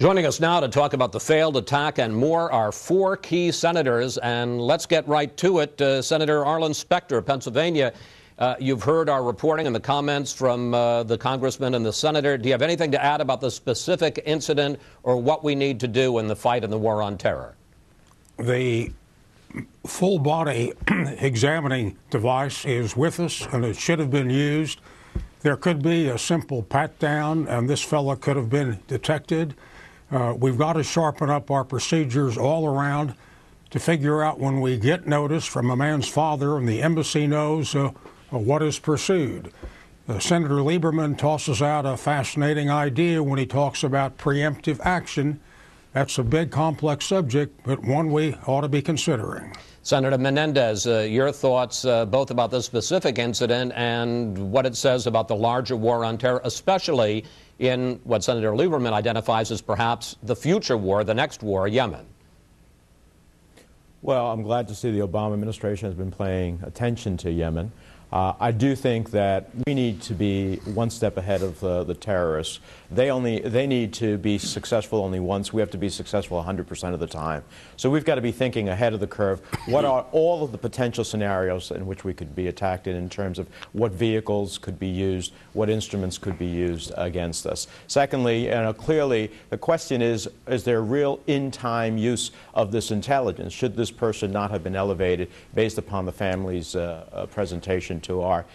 Joining us now to talk about the failed attack and more are four key senators, and let's get right to it. Senator Arlen Spector, Pennsylvania, you've heard our reporting and the comments from the congressman and the senator. Do you have anything to add about the specific incident or what we need to do in the fight in the war on terror? The full-body examining device is with us, and it should have been used. There could be a simple pat-down, and this fellow could have been detected. We've got to sharpen up our procedures all around to figure out when we get notice from a man's father and the embassy knows what is pursued. Senator Lieberman tosses out a fascinating idea when he talks about preemptive action. That's a big, complex subject, but one we ought to be considering. Senator Menendez, your thoughts both about this specific incident and what it says about the larger war on terror, especially in what Senator Lieberman identifies as perhaps the future war, the next war, Yemen. Well, I'm glad to see the Obama administration has been paying attention to Yemen. I do think that we need to be one step ahead of the terrorists. They need to be successful only once. We have to be successful 100% of the time. So we've got to be thinking ahead of the curve. What are all of the potential scenarios in which we could be attacked in terms of what vehicles could be used, what instruments could be used against us? Secondly, clearly the question is there real in-time use of this intelligence? Should this person not have been elevated based upon the family's presentation to our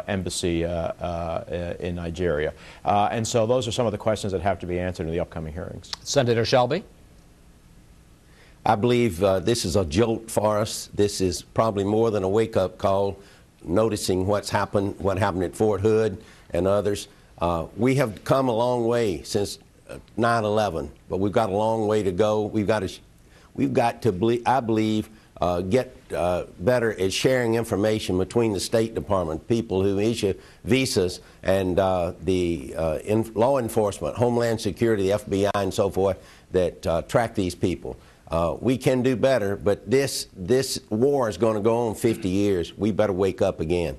embassy in Nigeria? And so those are some of the questions that have to be answered in the upcoming hearings. Senator Shelby? I believe this is a jolt for us. This is probably more than a wake-up call, noticing what happened at Fort Hood and others. We have come a long way since 9/11, but we've got a long way to go. We've got to, I believe, get better at sharing information between the State Department, people who issue visas, and law enforcement, Homeland Security, the FBI, and so forth that track these people. We can do better, but this war is going to go on 50 years. We better wake up again.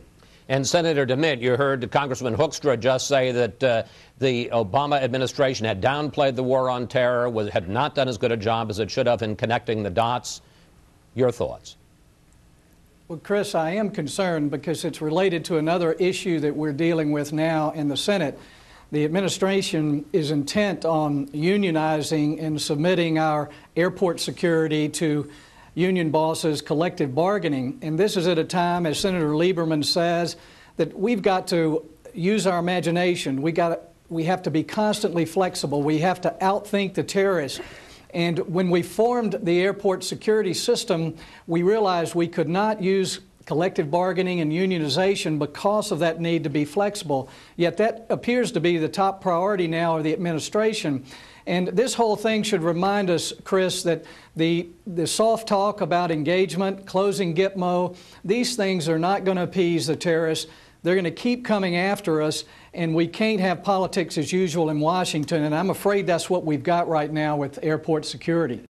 And Senator Demint, you heard Congressman Hoekstra just say that the Obama administration had downplayed the war on terror, had not done as good a job as it should have in connecting the dots. Your thoughts? Well, Chris, I am concerned because it's related to another issue that we're dealing with now in the Senate. The administration is intent on unionizing and submitting our airport security to union bosses' collective bargaining. And this is at a time, as Senator Lieberman says, that we've got to use our imagination. We have to be constantly flexible. We have to outthink the terrorists. And when we formed the airport security system, we realized we could not use collective bargaining and unionization because of that need to be flexible. Yet that appears to be the top priority now of the administration. And this whole thing should remind us, Chris, that the soft talk about engagement, closing Gitmo, these things are not going to appease the terrorists. They're going to keep coming after us, and we can't have politics as usual in Washington, and I'm afraid that's what we've got right now with airport security.